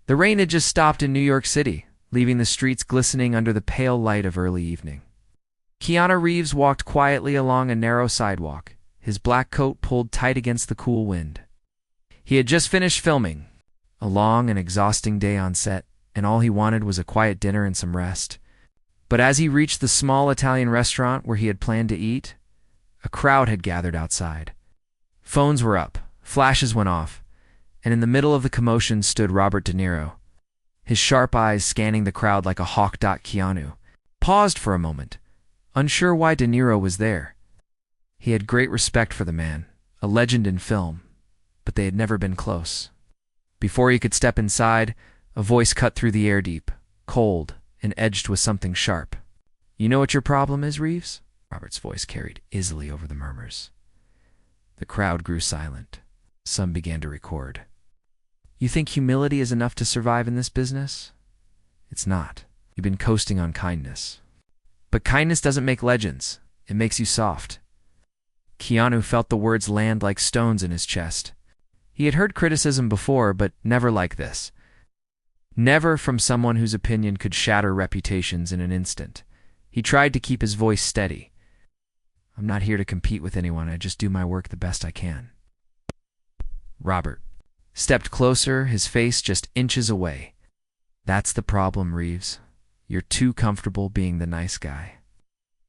The rain had just stopped in New York City, leaving the streets glistening under the pale light of early evening. Keanu Reeves walked quietly along a narrow sidewalk, his black coat pulled tight against the cool wind. He had just finished filming, a long and exhausting day on set, and all he wanted was a quiet dinner and some rest. But as he reached the small Italian restaurant where he had planned to eat, a crowd had gathered outside. Phones were up, flashes went off, and in the middle of the commotion stood Robert De Niro, his sharp eyes scanning the crowd like a hawk. Keanu paused for a moment, unsure why De Niro was there. He had great respect for the man, a legend in film, but they had never been close. Before he could step inside, a voice cut through the air deep, cold, and edged with something sharp. "You know what your problem is, Reeves?" Robert's voice carried easily over the murmurs. The crowd grew silent. Some began to record. "You think humility is enough to survive in this business? It's not. You've been coasting on kindness. But kindness doesn't make legends. It makes you soft." Keanu felt the words land like stones in his chest. He had heard criticism before, but never like this. Never from someone whose opinion could shatter reputations in an instant. He tried to keep his voice steady. "I'm not here to compete with anyone. I just do my work the best I can." Robert stepped closer, his face just inches away. "That's the problem, Reeves. You're too comfortable being the nice guy.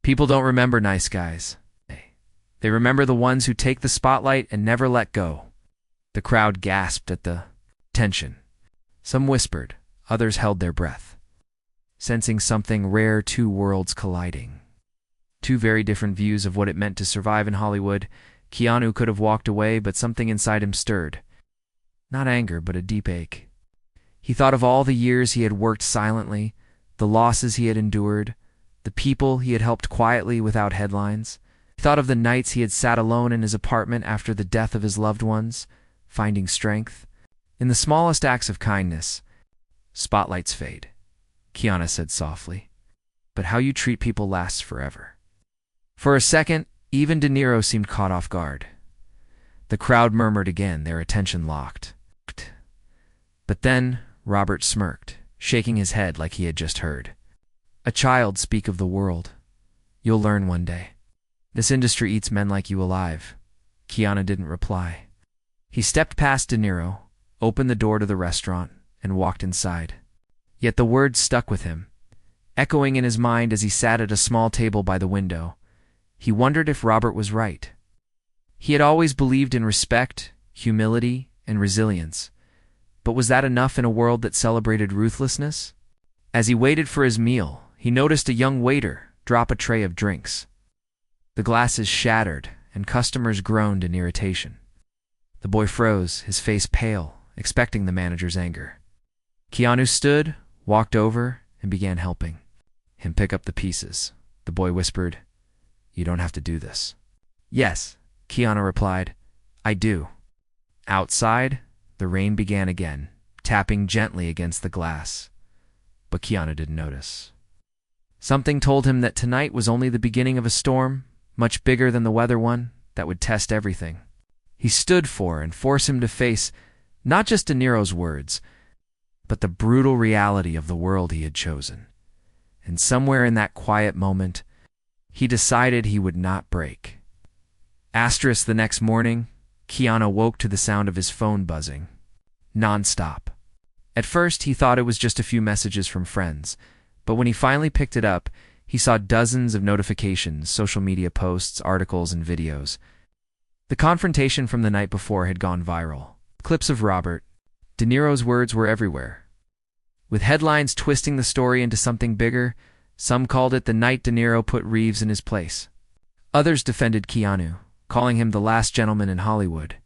People don't remember nice guys. They remember the ones who take the spotlight and never let go." The crowd gasped at the tension. Some whispered, others held their breath. Sensing something rare, two worlds colliding. Two very different views of what it meant to survive in Hollywood. Keanu could have walked away, but something inside him stirred. Not anger, but a deep ache. He thought of all the years he had worked silently, the losses he had endured, the people he had helped quietly without headlines. He thought of the nights he had sat alone in his apartment after the death of his loved ones, finding strength in the smallest acts of kindness. "Spotlights fade," Keanu said softly, "but how you treat people lasts forever." For a second, even De Niro seemed caught off guard. The crowd murmured again, their attention locked. But then Robert smirked, shaking his head like he had just heard. "A child speak of the world. You'll learn one day. This industry eats men like you alive." Keanu didn't reply. He stepped past De Niro, opened the door to the restaurant, and walked inside. Yet the words stuck with him, echoing in his mind as he sat at a small table by the window. He wondered if Robert was right. He had always believed in respect, humility, and resilience. But was that enough in a world that celebrated ruthlessness? As he waited for his meal, he noticed a young waiter drop a tray of drinks. The glasses shattered, and customers groaned in irritation. The boy froze, his face pale, expecting the manager's anger. Keanu stood, walked over, and began helping him pick up the pieces. The boy whispered, "You don't have to do this." "Yes," Keanu replied, "I do." Outside, the rain began again, tapping gently against the glass. But Keanu didn't notice. Something told him that tonight was only the beginning of a storm, much bigger than the weather one, that would test everything. He stood for and force him to face not just De Niro's words, but the brutal reality of the world he had chosen. And somewhere in that quiet moment, he decided he would not break. The next morning, Keanu woke to the sound of his phone buzzing, non-stop. At first, he thought it was just a few messages from friends, but when he finally picked it up, he saw dozens of notifications, social media posts, articles, and videos. The confrontation from the night before had gone viral. Clips of Robert, De Niro's words were everywhere. With headlines twisting the story into something bigger, some called it the night De Niro put Reeves in his place. Others defended Keanu, calling him the last gentleman in Hollywood.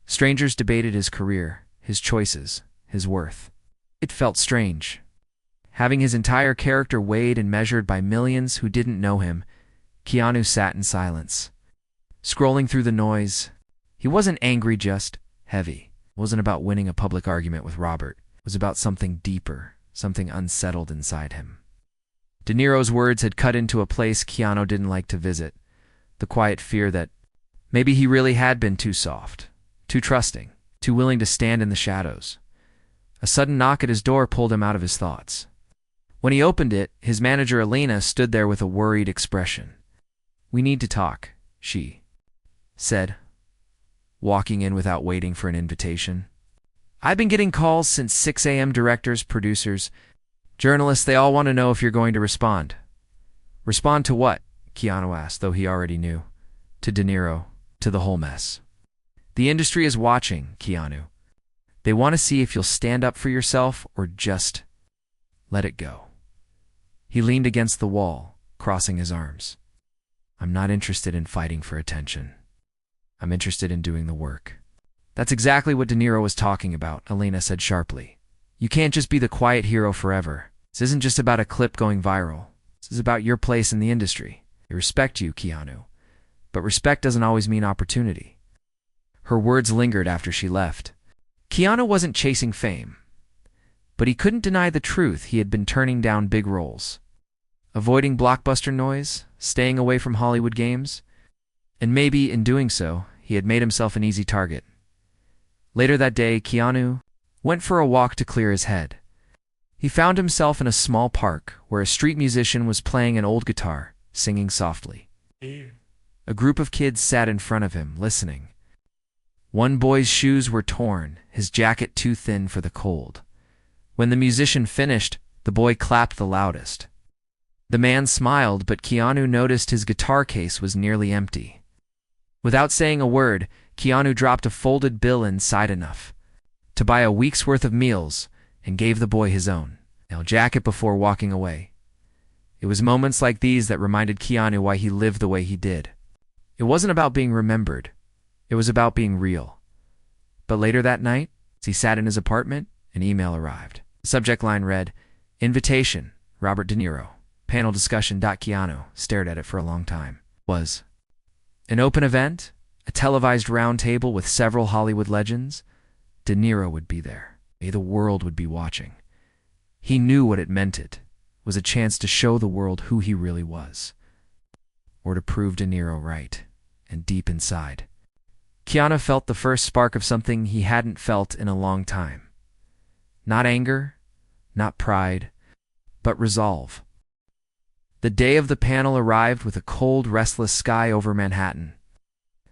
Strangers debated his career, his choices, his worth. It felt strange. Having his entire character weighed and measured by millions who didn't know him, Keanu sat in silence. Scrolling through the noise, he wasn't angry, just heavy. It wasn't about winning a public argument with Robert. It was about something deeper, something unsettled inside him. De Niro's words had cut into a place Keanu didn't like to visit, the quiet fear that maybe he really had been too soft, too trusting, too willing to stand in the shadows. A sudden knock at his door pulled him out of his thoughts. When he opened it, his manager Elena stood there with a worried expression. "We need to talk," she said, walking in without waiting for an invitation. "I've been getting calls since 6 a.m. Directors, producers, journalists, they all want to know if you're going to respond." "Respond to what?" Keanu asked, though he already knew. "To De Niro, to the whole mess. The industry is watching, Keanu. They want to see if you'll stand up for yourself or just let it go." He leaned against the wall, crossing his arms. "I'm not interested in fighting for attention. I'm interested in doing the work." "That's exactly what De Niro was talking about," Elena said sharply. "You can't just be the quiet hero forever. This isn't just about a clip going viral. This is about your place in the industry. They respect you, Keanu. But respect doesn't always mean opportunity." Her words lingered after she left. Keanu wasn't chasing fame, but he couldn't deny the truth. He had been turning down big roles, avoiding blockbuster noise, staying away from Hollywood games, and maybe, in doing so, he had made himself an easy target. Later that day, Keanu went for a walk to clear his head. He found himself in a small park where a street musician was playing an old guitar, singing softly. A group of kids sat in front of him, listening. One boy's shoes were torn, his jacket too thin for the cold. When the musician finished, the boy clapped the loudest. The man smiled, but Keanu noticed his guitar case was nearly empty. Without saying a word, Keanu dropped a folded bill inside enough to buy a week's worth of meals and gave the boy his own jacket before walking away. It was moments like these that reminded Keanu why he lived the way he did. It wasn't about being remembered. It was about being real. But later that night, as he sat in his apartment, an email arrived. The subject line read, "Invitation, Robert De Niro. Panel discussion." Keanu stared at it for a long time. Was an open event, a televised round table with several Hollywood legends. De Niro would be there. The world would be watching. He knew what it meant. It was a chance to show the world who he really was, or to prove De Niro right. And deep inside, Keanu felt the first spark of something he hadn't felt in a long time. Not anger, not pride, but resolve. The day of the panel arrived with a cold, restless sky over Manhattan.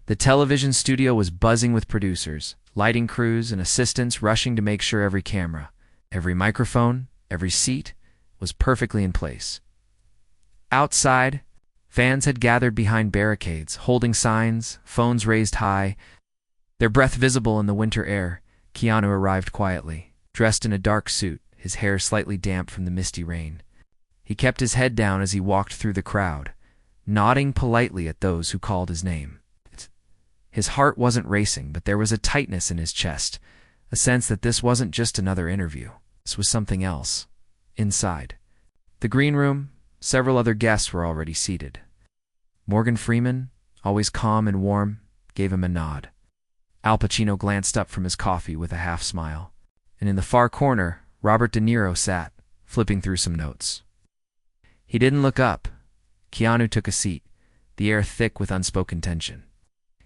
The television studio was buzzing with producers, lighting crews, and assistants rushing to make sure every camera, every microphone, every seat was perfectly in place. Outside, fans had gathered behind barricades, holding signs, phones raised high, their breath visible in the winter air. Keanu arrived quietly, dressed in a dark suit, his hair slightly damp from the misty rain. He kept his head down as he walked through the crowd, nodding politely at those who called his name. His heart wasn't racing, but there was a tightness in his chest, a sense that this wasn't just another interview. This was something else. Inside the green room, several other guests were already seated. Morgan Freeman, always calm and warm, gave him a nod. Al Pacino glanced up from his coffee with a half-smile. And in the far corner, Robert De Niro sat, flipping through some notes. He didn't look up. Keanu took a seat, the air thick with unspoken tension.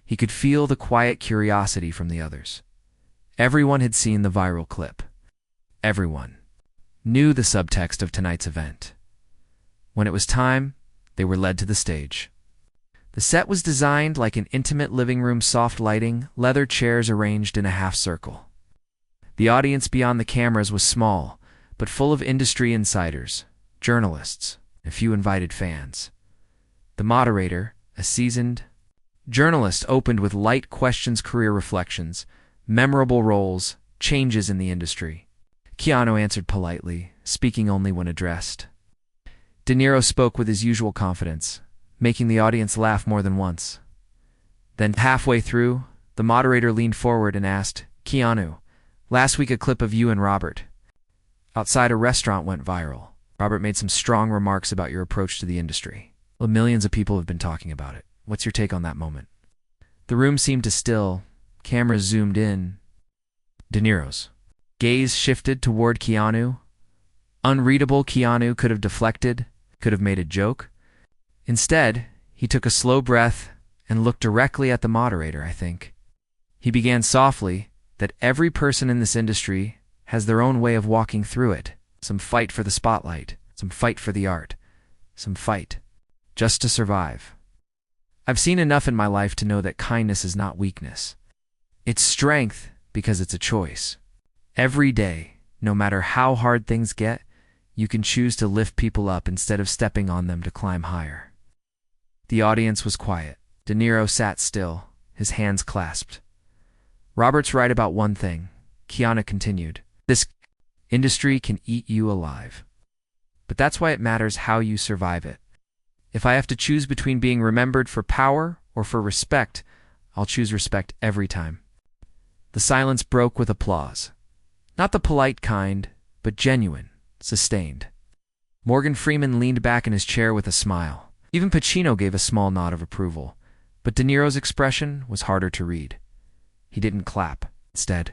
He could feel the quiet curiosity from the others. Everyone had seen the viral clip. Everyone knew the subtext of tonight's event. When it was time, they were led to the stage. The set was designed like an intimate living room, soft lighting, leather chairs arranged in a half-circle. The audience beyond the cameras was small, but full of industry insiders, journalists, and a few invited fans. The moderator, a seasoned journalist, opened with light questions, career reflections, memorable roles, changes in the industry. Keanu answered politely, speaking only when addressed. De Niro spoke with his usual confidence, making the audience laugh more than once. Then, halfway through, the moderator leaned forward and asked, "Keanu, last week a clip of you and Robert outside a restaurant went viral. Robert made some strong remarks about your approach to the industry. Well, millions of people have been talking about it. What's your take on that moment?" The room seemed to still. Cameras zoomed in. De Niro's gaze shifted toward Keanu. Unreadable, Keanu could have deflected, could have made a joke. Instead, he took a slow breath and looked directly at the moderator. "I think," he began softly, "that every person in this industry has their own way of walking through it. Some fight for the spotlight, some fight for the art, some fight just to survive. I've seen enough in my life to know that kindness is not weakness. It's strength because it's a choice. Every day, no matter how hard things get, you can choose to lift people up instead of stepping on them to climb higher. The audience was quiet. De Niro sat still, his hands clasped. Robert's right about one thing, Keanu continued. This industry can eat you alive. But that's why it matters how you survive it. If I have to choose between being remembered for power or for respect, I'll choose respect every time. The silence broke with applause. Not the polite kind, but genuine, sustained. Morgan Freeman leaned back in his chair with a smile. Even Pacino gave a small nod of approval, but De Niro's expression was harder to read. He didn't clap. Instead,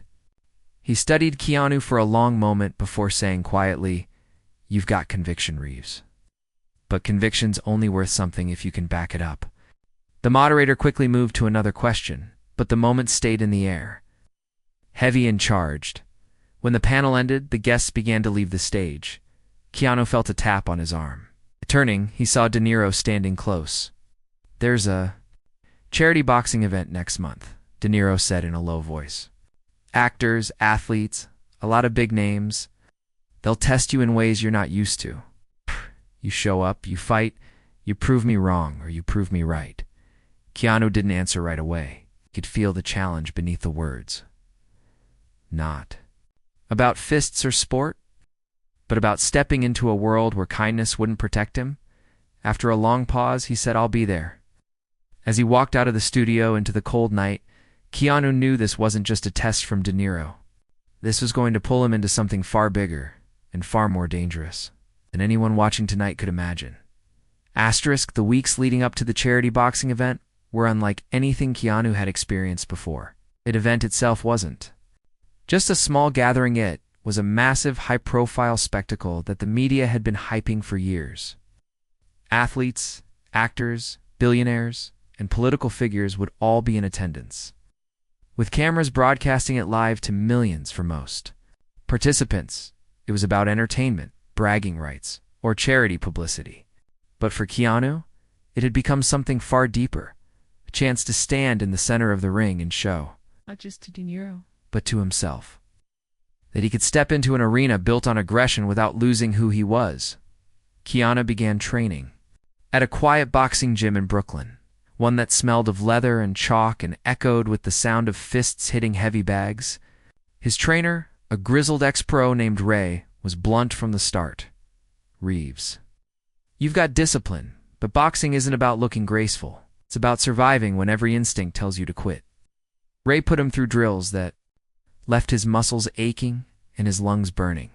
he studied Keanu for a long moment before saying quietly, "You've got conviction, Reeves. But conviction's only worth something if you can back it up." The moderator quickly moved to another question, but the moment stayed in the air, heavy and charged. When the panel ended, the guests began to leave the stage. Keanu felt a tap on his arm. Turning, he saw De Niro standing close. "There's a charity boxing event next month," De Niro said in a low voice. "Actors, athletes, a lot of big names. They'll test you in ways you're not used to. You show up, you fight, you prove me wrong or you prove me right." Keanu didn't answer right away. He could feel the challenge beneath the words. Not about fists or sport, but about stepping into a world where kindness wouldn't protect him. After a long pause, he said, "I'll be there." As he walked out of the studio into the cold night, Keanu knew this wasn't just a test from De Niro. This was going to pull him into something far bigger and far more dangerous than anyone watching tonight could imagine. Asterisk, the weeks leading up to the charity boxing event were unlike anything Keanu had experienced before. The event itself wasn't just a small gathering. It was a massive, high-profile spectacle that the media had been hyping for years. Athletes, actors, billionaires, and political figures would all be in attendance, with cameras broadcasting it live to millions for most participants. It was about entertainment, bragging rights, or charity publicity. But for Keanu, it had become something far deeper, a chance to stand in the center of the ring and show, not just to De Niro, but to himself, that he could step into an arena built on aggression without losing who he was. Keanu began training at a quiet boxing gym in Brooklyn, one that smelled of leather and chalk and echoed with the sound of fists hitting heavy bags. His trainer, a grizzled ex-pro named Ray, was blunt from the start. "Reeves, you've got discipline, but boxing isn't about looking graceful. It's about surviving when every instinct tells you to quit." Ray put him through drills that left his muscles aching and his lungs burning.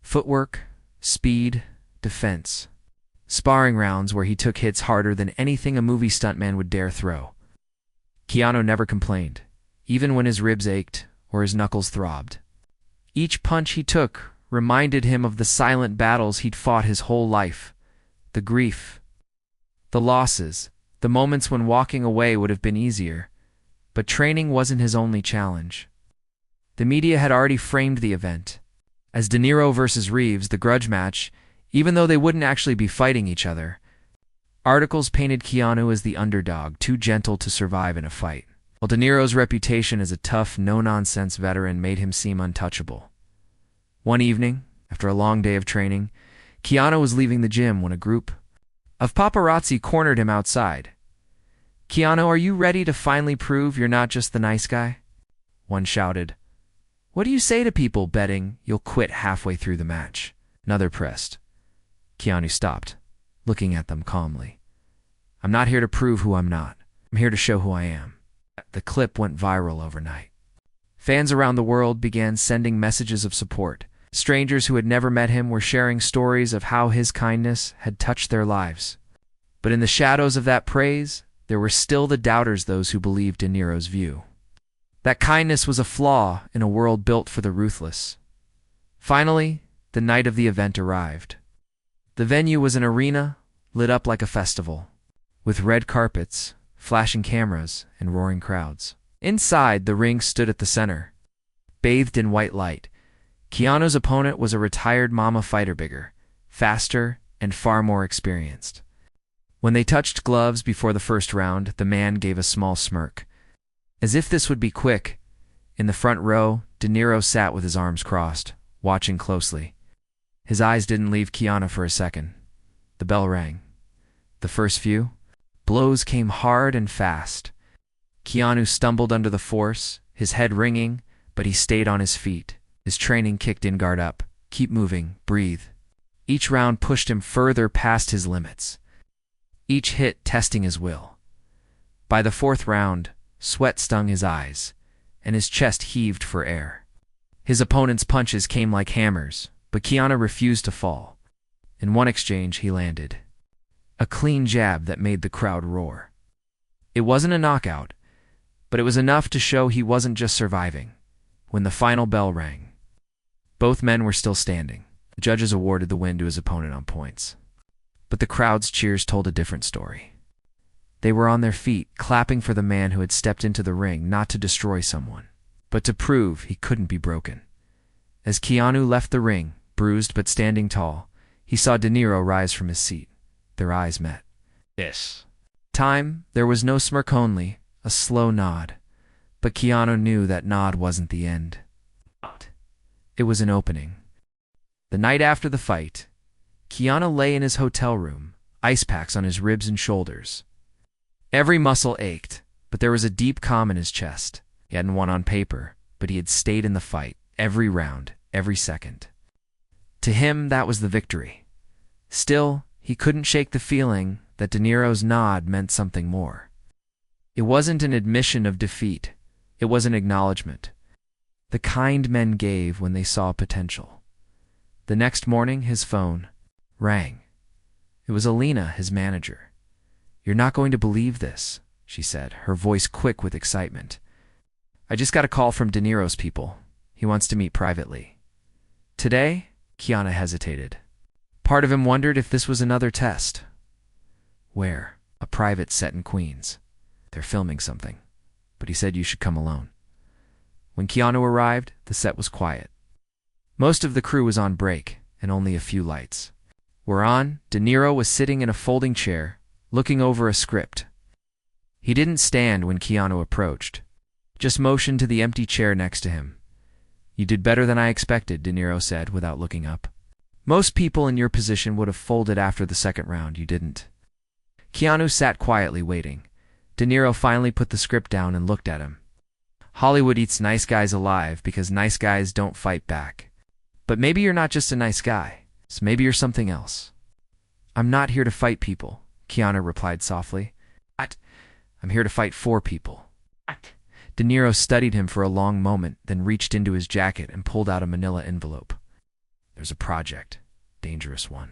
Footwork, speed, defense. Sparring rounds where he took hits harder than anything a movie stuntman would dare throw. Keanu never complained, even when his ribs ached or his knuckles throbbed. Each punch he took reminded him of the silent battles he'd fought his whole life, the grief, the losses, the moments when walking away would have been easier. But training wasn't his only challenge. The media had already framed the event as De Niro versus Reeves, the grudge match, even though they wouldn't actually be fighting each other. Articles painted Keanu as the underdog, too gentle to survive in a fight, while De Niro's reputation as a tough, no-nonsense veteran made him seem untouchable. One evening, after a long day of training, Keanu was leaving the gym when a group of paparazzi cornered him outside. "Keanu, are you ready to finally prove you're not just the nice guy?" One shouted. "What do you say to people betting you'll quit halfway through the match?" Another pressed. Keanu stopped, looking at them calmly. "I'm not here to prove who I'm not. I'm here to show who I am." The clip went viral overnight. Fans around the world began sending messages of support. Strangers who had never met him were sharing stories of how his kindness had touched their lives. But in the shadows of that praise, there were still the doubters, those who believed De Niro's view, that kindness was a flaw in a world built for the ruthless. Finally, the night of the event arrived. The venue was an arena lit up like a festival, with red carpets, flashing cameras, and roaring crowds. Inside, the ring stood at the center, bathed in white light, Keanu's opponent was a retired mama fighter, bigger, faster, and far more experienced. When they touched gloves before the first round, the man gave a small smirk. As if this would be quick, in the front row, De Niro sat with his arms crossed, watching closely. His eyes didn't leave Keanu for a second. The bell rang. The first few blows came hard and fast. Keanu stumbled under the force, his head ringing, but he stayed on his feet. His training kicked in. Guard up. Keep moving. Breathe. Each round pushed him further past his limits. Each hit testing his will. By the fourth round, sweat stung his eyes, and his chest heaved for air. His opponent's punches came like hammers, but Keanu refused to fall. In one exchange, he landed a clean jab that made the crowd roar. It wasn't a knockout, but it was enough to show he wasn't just surviving. When the final bell rang, both men were still standing. The judges awarded the win to his opponent on points. But the crowd's cheers told a different story. They were on their feet, clapping for the man who had stepped into the ring not to destroy someone, but to prove he couldn't be broken. As Keanu left the ring, bruised but standing tall, he saw De Niro rise from his seat. Their eyes met. This time, there was no smirk, only a slow nod. But Keanu knew that nod wasn't the end. It was an opening. The night after the fight, Keanu lay in his hotel room, ice packs on his ribs and shoulders. Every muscle ached, but there was a deep calm in his chest. He hadn't won on paper, but he had stayed in the fight, every round, every second. To him, that was the victory. Still, he couldn't shake the feeling that De Niro's nod meant something more. It wasn't an admission of defeat. It was an acknowledgement. The kind men gave when they saw potential. The next morning, his phone rang. It was Alina, his manager. "You're not going to believe this," she said, her voice quick with excitement. "I just got a call from De Niro's people. He wants to meet privately." Today? Keanu hesitated. Part of him wondered if this was another test. Where? A private set in Queens. They're filming something. But he said you should come alone. When Keanu arrived, the set was quiet. Most of the crew was on break, and only a few lights were on. De Niro was sitting in a folding chair, looking over a script. He didn't stand when Keanu approached, just motioned to the empty chair next to him. "You did better than I expected," De Niro said without looking up. "Most people in your position would have folded after the second round. You didn't." Keanu sat quietly waiting. De Niro finally put the script down and looked at him. "Hollywood eats nice guys alive because nice guys don't fight back. But maybe you're not just a nice guy, so maybe you're something else." "I'm not here to fight people," Keanu replied softly. "I'm here to fight for people." De Niro studied him for a long moment, then reached into his jacket and pulled out a manila envelope. "There's a project. Dangerous one.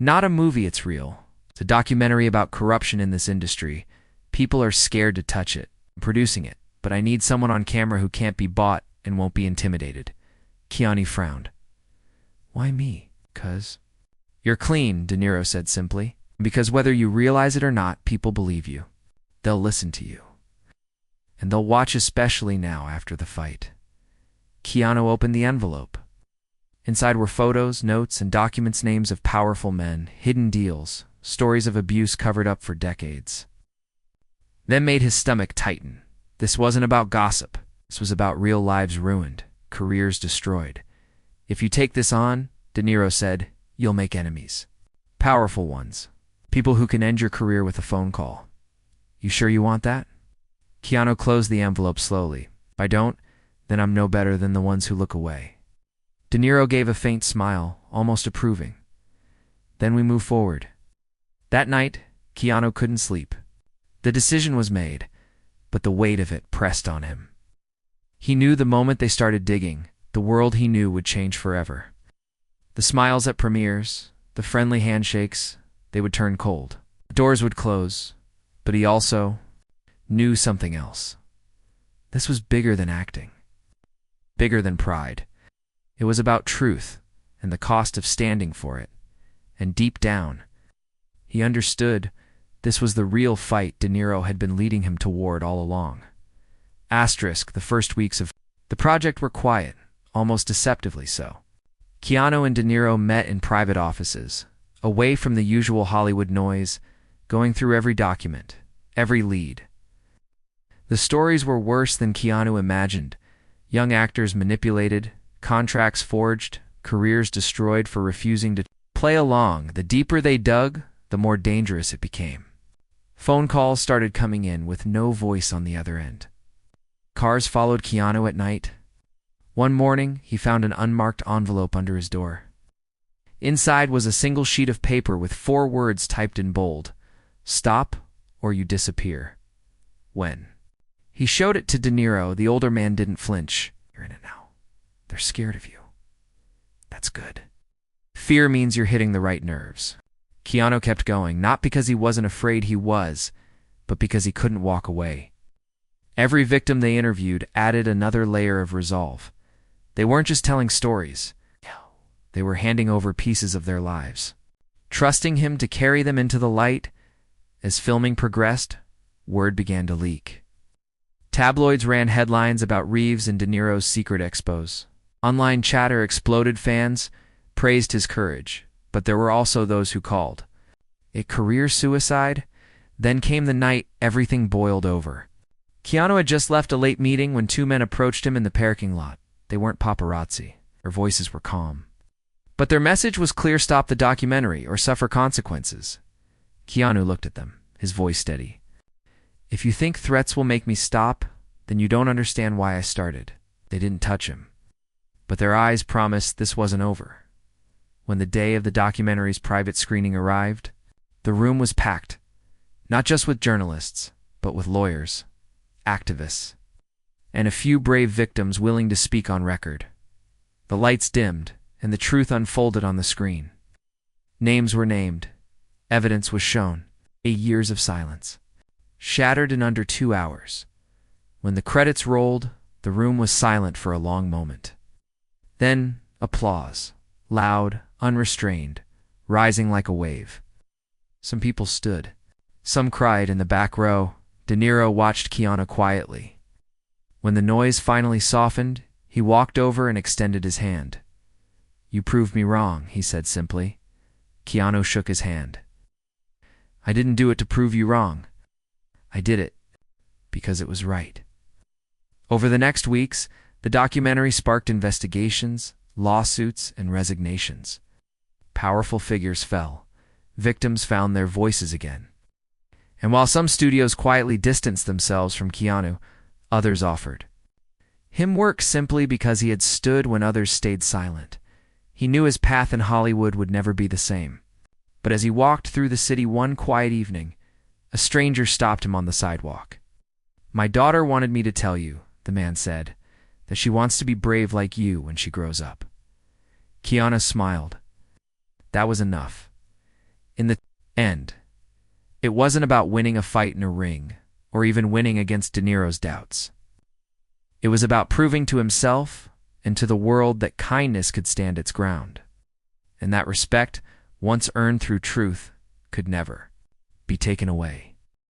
Not a movie, it's real. It's a documentary about corruption in this industry. People are scared to touch it. I'm producing it, but I need someone on camera who can't be bought and won't be intimidated." Keanu frowned. "Why me?" "'Cause you're clean," De Niro said simply. "Because whether you realize it or not, people believe you. They'll listen to you. And they'll watch, especially now after the fight." Keanu opened the envelope. Inside were photos, notes, and documents, names of powerful men, hidden deals, stories of abuse covered up for decades. That made his stomach tighten. This wasn't about gossip. This was about real lives ruined, careers destroyed. "If you take this on," De Niro said, "you'll make enemies. Powerful ones. People who can end your career with a phone call. You sure you want that?" Keanu closed the envelope slowly. "If I don't, then I'm no better than the ones who look away." De Niro gave a faint smile, almost approving. "Then we move forward." That night, Keanu couldn't sleep. The decision was made, but the weight of it pressed on him. He knew the moment they started digging, the world he knew would change forever. The smiles at premieres, the friendly handshakes, they would turn cold. The doors would close, but he also knew something else. This was bigger than acting, bigger than pride. It was about truth and the cost of standing for it. And deep down, he understood this was the real fight De Niro had been leading him toward all along. The first weeks of the project were quiet, almost deceptively so. Keanu and De Niro met in private offices, away from the usual Hollywood noise, going through every document, every lead. The stories were worse than Keanu imagined. Young actors manipulated, contracts forged, careers destroyed for refusing to play along. The deeper they dug, the more dangerous it became. Phone calls started coming in with no voice on the other end. Cars followed Keanu at night. One morning, he found an unmarked envelope under his door. Inside was a single sheet of paper with 4 words typed in bold: "Stop or you disappear." When he showed it to De Niro, the older man didn't flinch. "You're in it now. They're scared of you. That's good. Fear means you're hitting the right nerves." Keanu kept going, not because he wasn't afraid he was, but because he couldn't walk away. Every victim they interviewed added another layer of resolve. They weren't just telling stories. They were handing over pieces of their lives, trusting him to carry them into the light. As filming progressed, word began to leak. Tabloids ran headlines about Reeves and De Niro's secret expos. Online chatter exploded. Fans praised his courage, but there were also those who called it career suicide. Then came the night everything boiled over. Keanu had just left a late meeting when 2 men approached him in the parking lot. They weren't paparazzi. Their voices were calm, but their message was clear: stop the documentary or suffer consequences. Keanu looked at them, his voice steady. "If you think threats will make me stop, then you don't understand why I started." They didn't touch him, but their eyes promised this wasn't over. When the day of the documentary's private screening arrived, the room was packed, not just with journalists, but with lawyers, activists, and a few brave victims willing to speak on record. The lights dimmed, and the truth unfolded on the screen. Names were named. Evidence was shown. Years of silence shattered in under 2 hours. When the credits rolled, the room was silent for a long moment. Then applause, loud, unrestrained, rising like a wave. Some people stood. Some cried in the back row. De Niro watched Keanu quietly. When the noise finally softened, he walked over and extended his hand. "You proved me wrong," he said simply. Keanu shook his hand. "I didn't do it to prove you wrong. I did it because it was right." Over the next weeks, the documentary sparked investigations, lawsuits, and resignations. Powerful figures fell. Victims found their voices again. And while some studios quietly distanced themselves from Keanu, others offered him work simply because he had stood when others stayed silent. He knew his path in Hollywood would never be the same. But as he walked through the city one quiet evening, a stranger stopped him on the sidewalk. "My daughter wanted me to tell you," the man said, "that she wants to be brave like you when she grows up." Keanu smiled. That was enough. In the end, it wasn't about winning a fight in a ring, or even winning against De Niro's doubts. It was about proving to himself and to the world that kindness could stand its ground, and that respect, once earned through truth, could never be taken away.